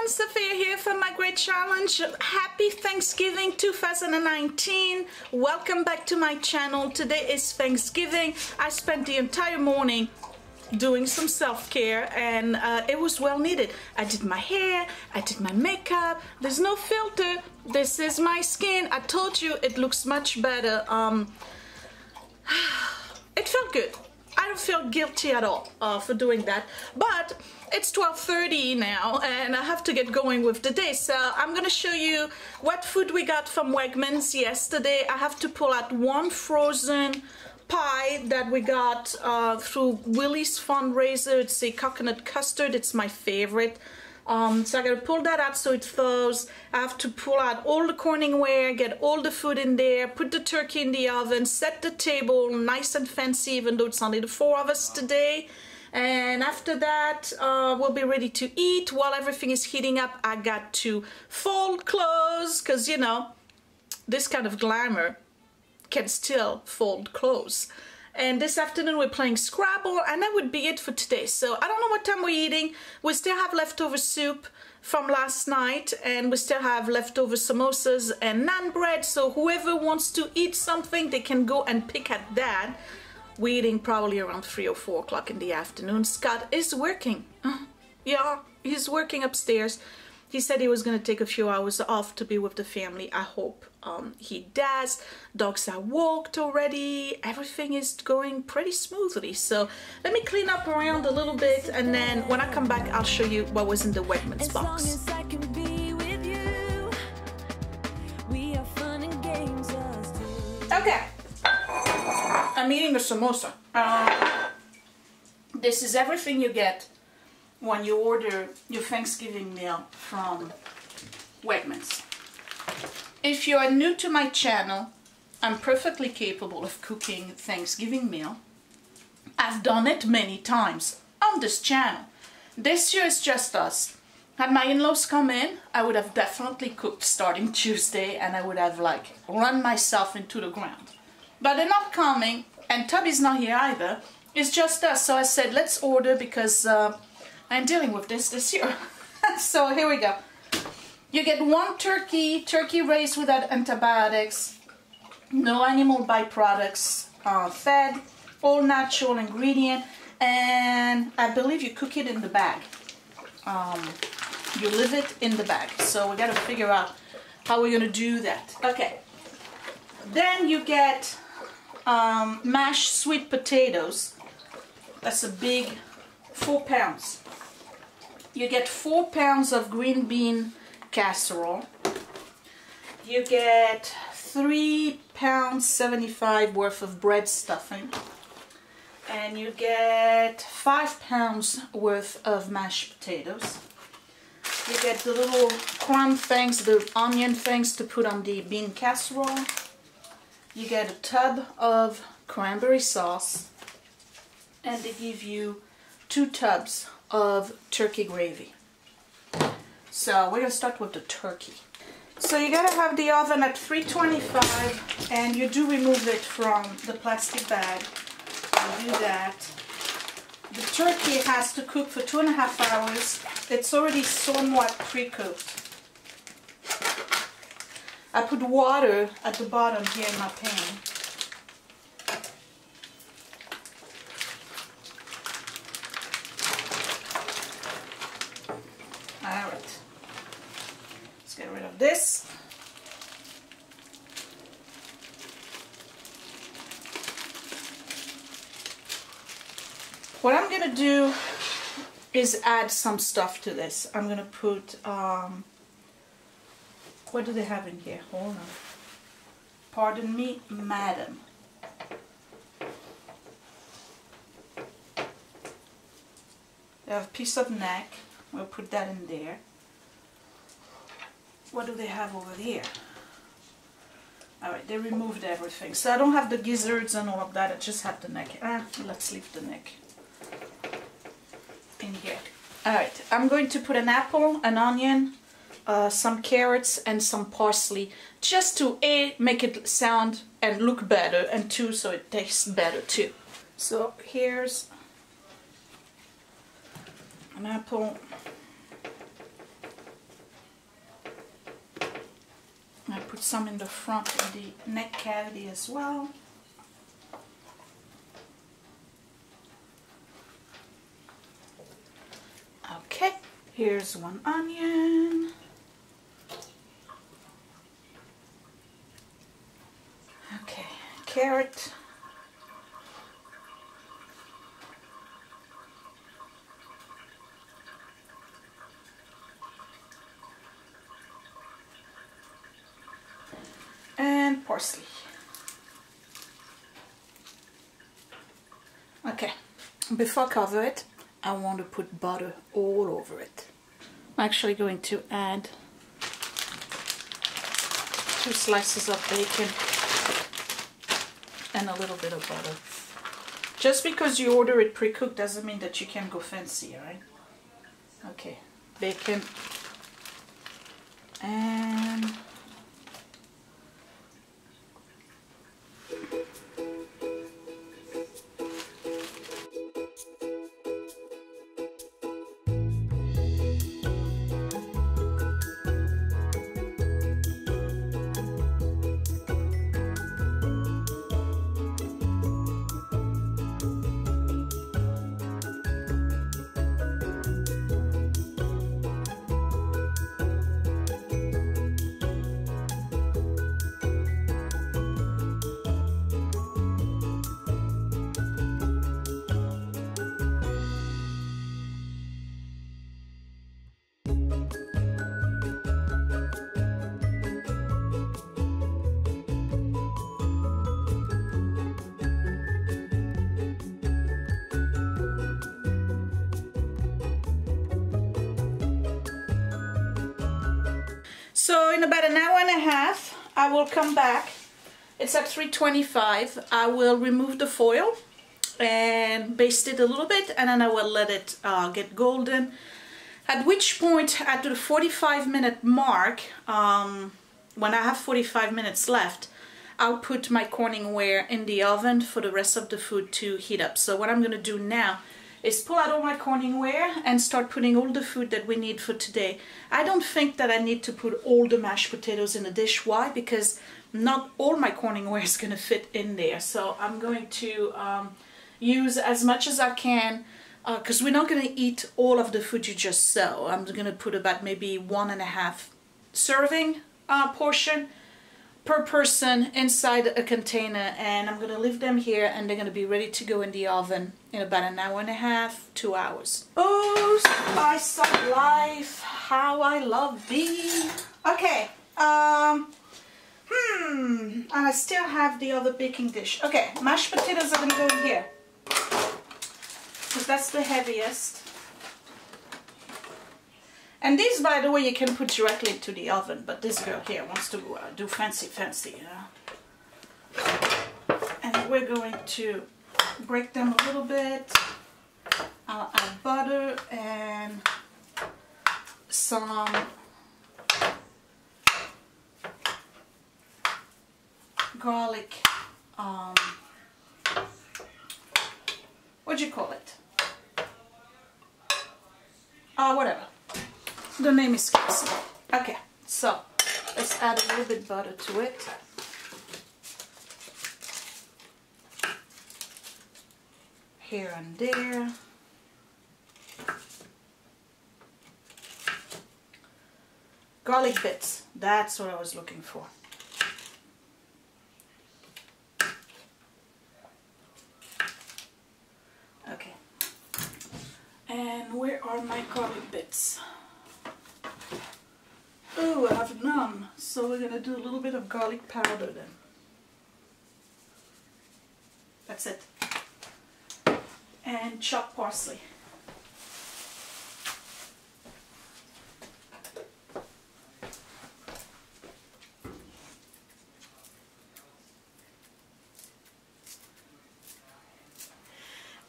Sophia here from My Great Challenge. Happy Thanksgiving 2019. Welcome back to my channel. Today is Thanksgiving. I spent the entire morning doing some self-care and it was well needed. I did my hair, I did my makeup. There's no filter. This is my skin. I told you it looks much better. It felt good. I don't feel guilty at all for doing that, but it's 12:30 now and I have to get going with the day, so I'm gonna show you what food we got from Wegmans yesterday. I have to pull out one frozen pie that we got through Willie's fundraiser. It's a coconut custard. It's my favorite. So I gotta pull that out so it thaws. I have to pull out all the Corningware, get all the food in there, put the turkey in the oven, set the table nice and fancy, even though it's only the 4 of us today. And after that, we'll be ready to eat. While everything is heating up, I got to fold clothes, because you know, this kind of glamour can still fold clothes. And this afternoon we're playing Scrabble, and that would be it for today. So I don't know what time we're eating. We still have leftover soup from last night, and we still have leftover samosas and naan bread. So whoever wants to eat something, they can go and pick at that. We're eating probably around 3 or 4 o'clock in the afternoon. Scott is working. Yeah, he's working upstairs. He said he was going to take a few hours off to be with the family. I hope he does. Dogs are walked already. Everything is going pretty smoothly. So let me clean up around a little bit, and then when I come back, I'll show you what was in the Wegmans box. Okay. I'm eating a samosa. This is everything you get when you order your Thanksgiving meal from Wegmans. If you are new to my channel, I'm perfectly capable of cooking Thanksgiving meal. I've done it many times on this channel. This year is just us. Had my in-laws come in, I would have definitely cooked starting Tuesday, and I would have like run myself into the ground. But they're not coming, and Tubby's not here either. It's just us, so I said let's order, because I'm dealing with this year. So here we go. You get 1 turkey raised without antibiotics, no animal byproducts, fed, all natural ingredient, and I believe you cook it in the bag. You leave it in the bag. So we got to figure out how we're gonna do that. Okay. Then you get mashed sweet potatoes. That's a big 4 pounds. You get 4 pounds of green bean casserole. You get 3 pounds 75 worth of bread stuffing, and you get 5 pounds worth of mashed potatoes. You get the little crumb things, the onion things to put on the bean casserole. You get a tub of cranberry sauce, and they give you 2 tubs of turkey gravy. So we're gonna start with the turkey. So you gotta have the oven at 325, and you do remove it from the plastic bag. You do that. The turkey has to cook for 2.5 hours. It's already somewhat pre-cooked. I put water at the bottom here in my pan. Alright. Let's get rid of this. What I'm going to do is add some stuff to this. I'm going to put, what do they have in here? Hold on. Pardon me, madam. They have a piece of neck. We'll put that in there. What do they have over here? Alright, they removed everything. So I don't have the gizzards and all of that. I just have the neck. Let's leave the neck in here. Alright, I'm going to put an apple, an onion, some carrots, and some parsley, just to A, make it sound and look better, and 2, so it tastes better too. So here's an apple, I put some in the front of the neck cavity as well. Okay, here's one onion. Okay, carrot. And parsley. Okay, before I cover it, I want to put butter all over it. I'm actually going to add 2 slices of bacon and a little bit of butter. Just because you order it pre-cooked doesn't mean that you can go fancy, right? Okay, bacon and so in about an hour and a half, I will come back. It's at 325. I will remove the foil and baste it a little bit, and then I will let it get golden. At which point, at the 45-minute mark, when I have 45 minutes left, I'll put my Corningware in the oven for the rest of the food to heat up. So what I'm going to do now is pull out all my Corningware and start putting all the food that we need for today. I don't think that I need to put all the mashed potatoes in the dish. Why? Because not all my Corningware is going to fit in there. So I'm going to use as much as I can, because we're not going to eat all of the food you just saw. I'm going to put about maybe 1.5 serving portion per person inside a container, and I'm going to leave them here, and they're going to be ready to go in the oven in about an hour and a half, 2 hours. Oh, spice of life, how I love thee. Okay, and I still have the other baking dish. Okay, mashed potatoes are going to go in here, because that's the heaviest. And these, by the way, you can put directly into the oven, but this girl here wants to do fancy, you know. And we're going to break them a little bit. I'll add butter and some garlic, what'd you call it? Whatever. The name escapes me. Okay, so let's add a little bit of butter to it. Here and there. Garlic bits, that's what I was looking for. Okay. And where are my garlic bits? Oh, I have none, so we're going to do a little bit of garlic powder then. That's it. And chopped parsley.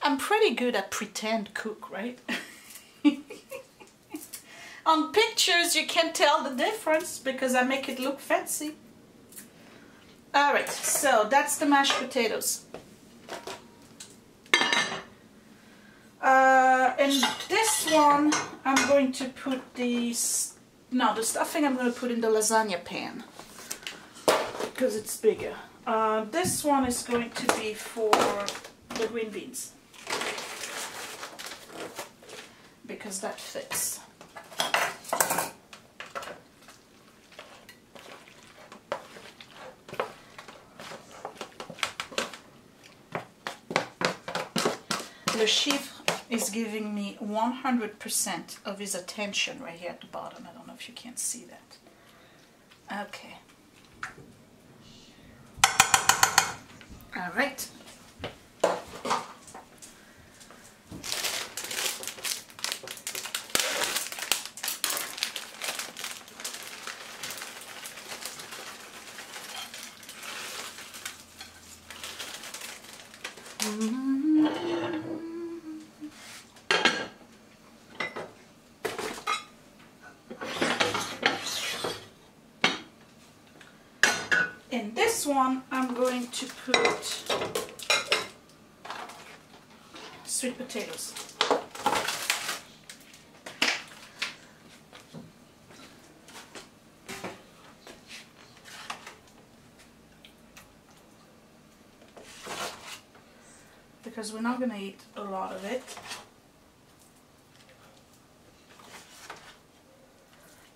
I'm pretty good at pretend cook, right? On pictures you can't tell the difference because I make it look fancy. Alright, so that's the mashed potatoes. In this one I'm going to put the stuffing I'm going to put in the lasagna pan. because it's bigger. This one is going to be for the green beans, because that fits. Le Chiffre is giving me 100% of his attention right here at the bottom. I don't know if you can see that. Okay. All right. In this one, I'm going to put sweet potatoes. Because we're not going to eat a lot of it.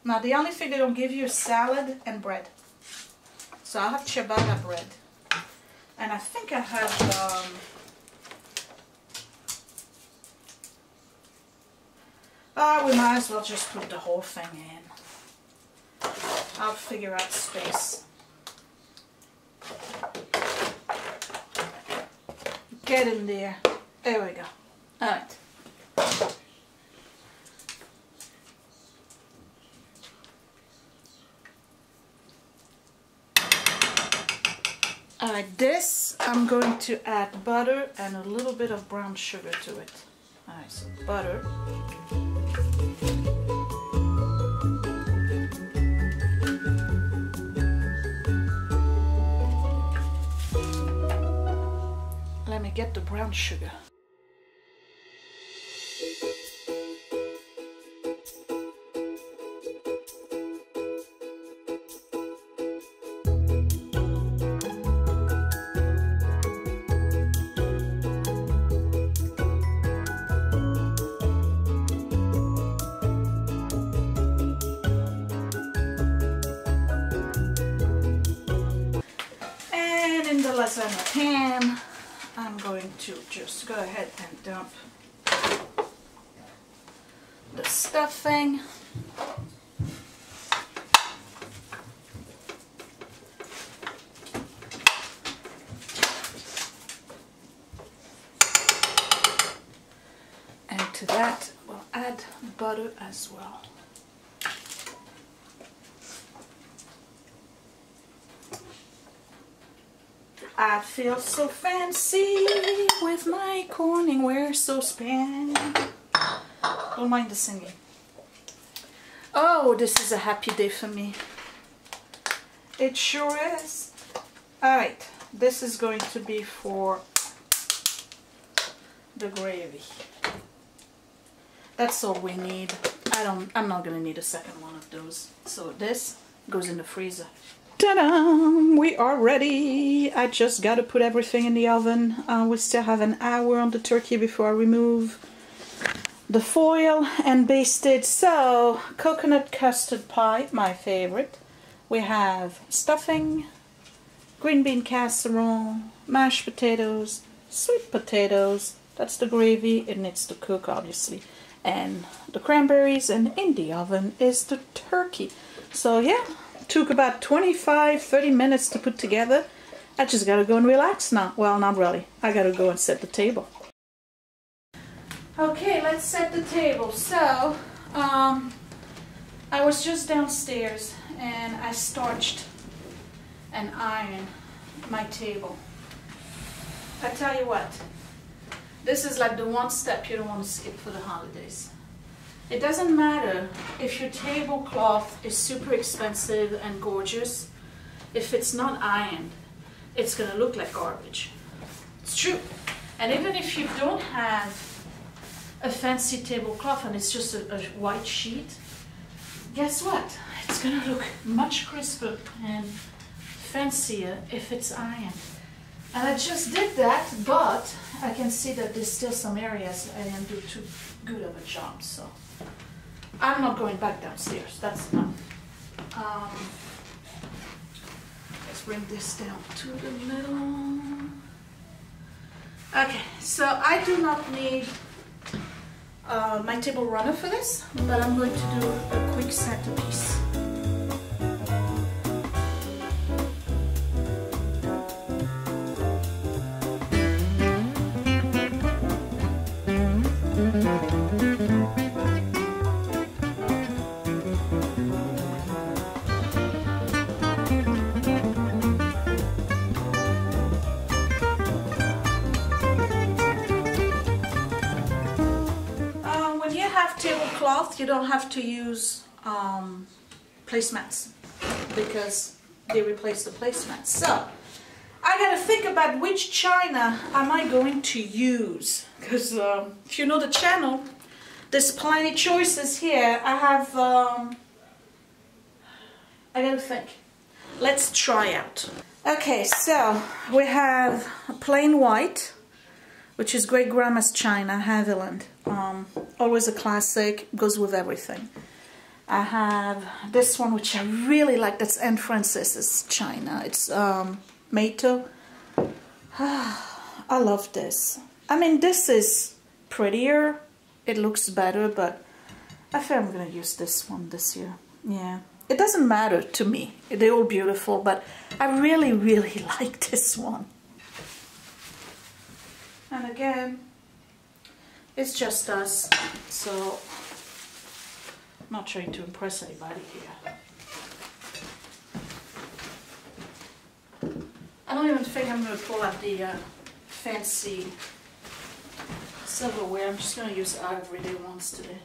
Now the only thing they don't give you is salad and bread. So I have ciabatta bread. And I think I have we might as well just put the whole thing in. I'll figure out space. Get in there. There we go. Alright. Alright, this I'm going to add butter and a little bit of brown sugar to it. Alright, so butter. Let me get the brown sugar. And in the lasagna pan, I'm going to just go ahead and dump the stuffing. And to that, we'll add butter as well. I feel so fancy with my Corningware saucepan. Don't mind the singing. Oh, this is a happy day for me. It sure is. Alright, this is going to be for the gravy. That's all we need. I'm not gonna need a second one of those. So this goes in the freezer. Ta-da! We are ready! I just got to put everything in the oven. We still have an hour on the turkey before I remove the foil and baste it. So, coconut custard pie, my favorite. We have stuffing, green bean casserole, mashed potatoes, sweet potatoes. That's the gravy. It needs to cook, obviously. And the cranberries, and in the oven is the turkey. So, yeah. Took about 25-30 minutes to put together. I just gotta go and relax now. Well, not really. I gotta go and set the table. Okay, let's set the table. So, I was just downstairs and I starched and ironed my table. I tell you what, this is like the one step you don't want to skip for the holidays. It doesn't matter if your tablecloth is super expensive and gorgeous. If it's not ironed, it's going to look like garbage. It's true. And even if you don't have a fancy tablecloth and it's just a white sheet, guess what? It's going to look much crisper and fancier if it's iron. And I just did that, but I can see that there's still some areas I didn't do too good of a job, so I'm not going back downstairs. That's enough. Let's bring this down to the middle. Okay, so I do not need my table runner for this, but I'm going to do a quick centerpiece. Tablecloth, you don't have to use placemats because they replace the placemats. So I gotta think about which china am I going to use, because if you know the channel, there's plenty choices here. I gotta think. Let's try out. Okay, so we have a plain white, which is Great Grandma's china, Haviland. Always a classic, goes with everything. I have this one, which I really like. That's Anne Francis's china. It's Mato. I love this. I mean, this is prettier. It looks better, but I think I'm gonna use this one this year. Yeah, it doesn't matter to me. They're all beautiful, but I really, really like this one. And again, it's just us, so I'm not trying to impress anybody here. I don't even think I'm going to pull out the fancy silverware. I'm just going to use our everyday ones today.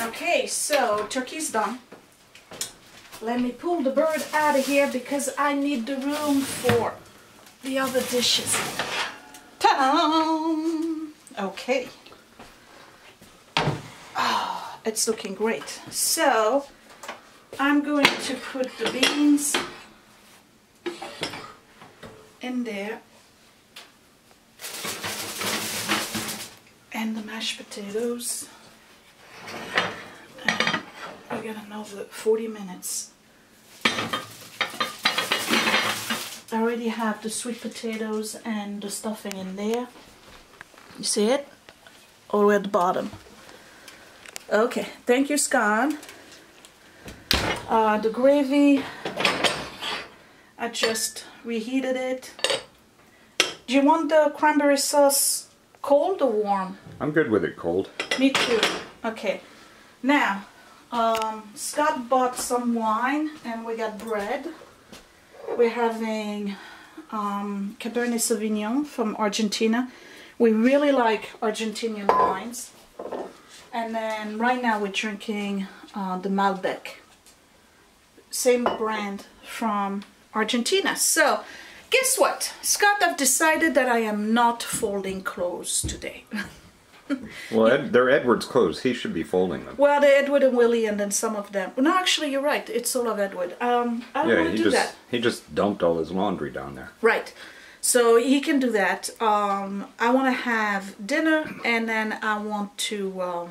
Okay, so turkey's done. Let me pull the bird out of here because I need the room for the other dishes. Ta-da! Okay. Oh, it's looking great. So I'm going to put the beans in there and the mashed potatoes. And we got another 40 minutes. I already have the sweet potatoes and the stuffing in there. You see it? All the way at the bottom. Okay, thank you, Scott. The gravy, I just reheated it. Do you want the cranberry sauce cold or warm? I'm good with it cold. Me too. Okay. Now, Scott bought some wine and we got bread. We're having Cabernet Sauvignon from Argentina. We really like Argentinian wines. And then right now we're drinking the Malbec. Same brand from Argentina. So Guess what? Scott, I've decided that I am not folding clothes today. Well, they're Edward's clothes. He should be folding them. Well, the Edward and Willie, and then some of them. No, actually, you're right. It's all of Edward. I don't want to do that. He just dumped all his laundry down there. Right. So he can do that. I want to have dinner, and then I want to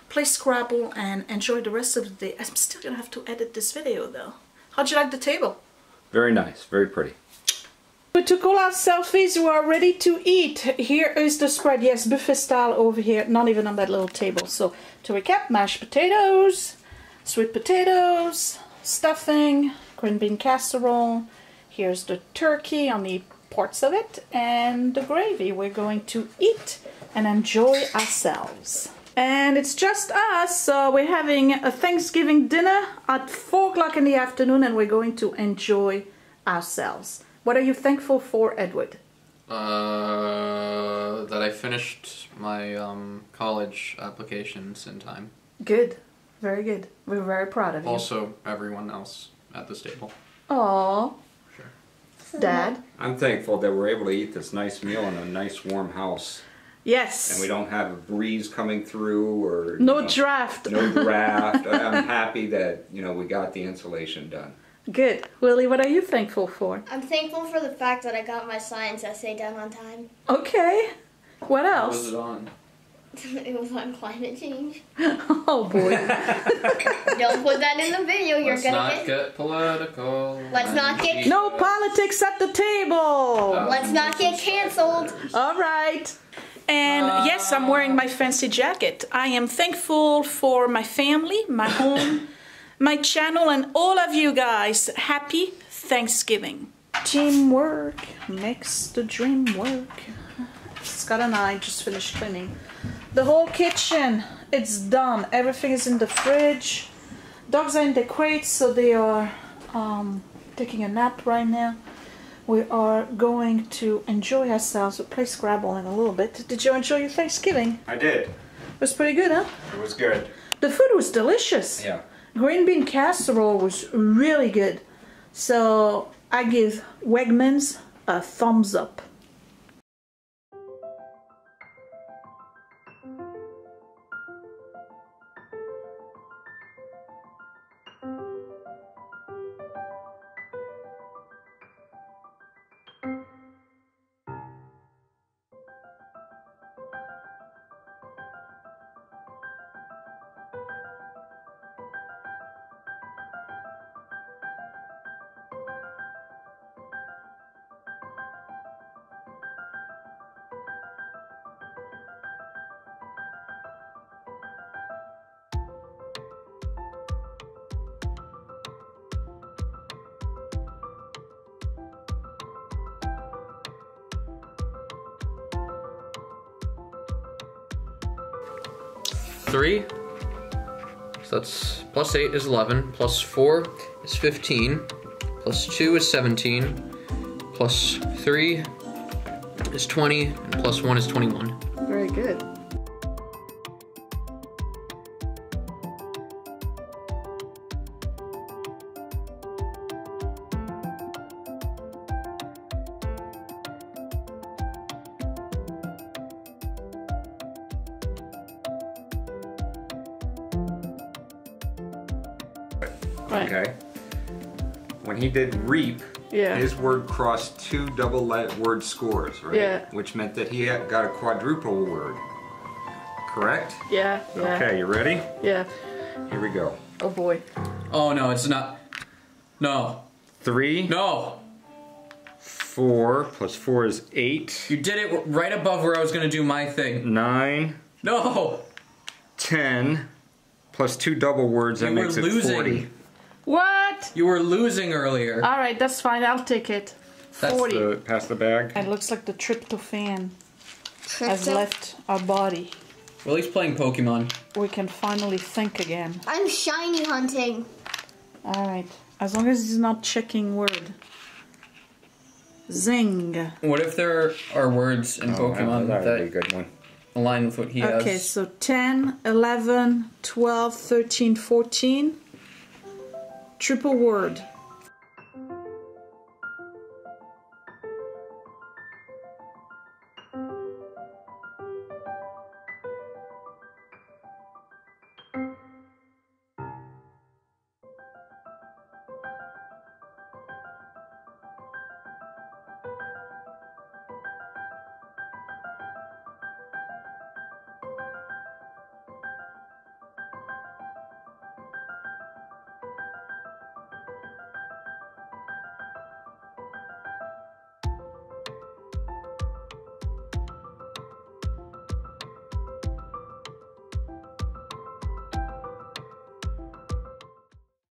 play Scrabble and enjoy the rest of the day. I'm still going to have to edit this video, though. How'd you like the table? Very nice. Very pretty. We took all our selfies. We are ready to eat. Here is the spread. Yes, buffet style over here. Not even on that little table. So, to recap, mashed potatoes, sweet potatoes, stuffing, green bean casserole. Here's the turkey on the parts of it. And the gravy. We're going to eat and enjoy ourselves. And it's just us. So we're having a Thanksgiving dinner at 4 o'clock in the afternoon. And we're going to enjoy ourselves. What are you thankful for, Edward? That I finished my college applications in time. Good. Very good. We're very proud of you. Also, everyone else at this table. Aww. Sure. Dad? I'm thankful that we're able to eat this nice meal in a nice warm house. Yes. And we don't have a breeze coming through or... No draft. No draft. I'm happy that, we got the insulation done. Good. Willie, what are you thankful for? I'm thankful for the fact that I got my science essay done on time. Okay. What else? What was it on? It was on climate change. Oh boy. Don't put that in the video. You're gonna get political. Let's not get... No politics at the table. Let's not get canceled. All right. And yes, I'm wearing my fancy jacket. I am thankful for my family, my home, my channel, and all of you guys. Happy Thanksgiving. Teamwork makes the dream work. Scott and I just finished cleaning the whole kitchen. It's done. Everything is in the fridge. Dogs are in the crates, so they are taking a nap right now. We are going to enjoy ourselves. We'll play Scrabble in a little bit. Did you enjoy your Thanksgiving? I did. It was pretty good, huh? It was good. The food was delicious. Yeah. Green bean casserole was really good. So I give Wegmans a thumbs up. Three. So that's plus 8 is 11, plus 4 is 15, plus 2 is 17, plus 3 is 20, and plus 1 is 21. Very good. Right. Okay. When he did reap, Yeah. his word crossed 2 double word scores, right? Yeah. Which meant that he got a quadruple word. Correct? Yeah, yeah. Okay, you ready? Yeah. Here we go. Oh boy. Oh no, it's not. No. 3. No! 4 plus 4 is 8. You did it right above where I was gonna do my thing. 9. No! 10 plus 2 double words, that You were makes it losing. 40. What? You were losing earlier. All right, that's fine. I'll take it. That's 40. Pass the bag. It looks like the tryptophan has left our body. Willie's playing Pokemon. We can finally think again. I'm shiny hunting. All right. As long as he's not checking word. Zing. What if there are words in Pokemon that would be a that good one. align with what he has? Okay, so 10, 11, 12, 13, 14. Triple word.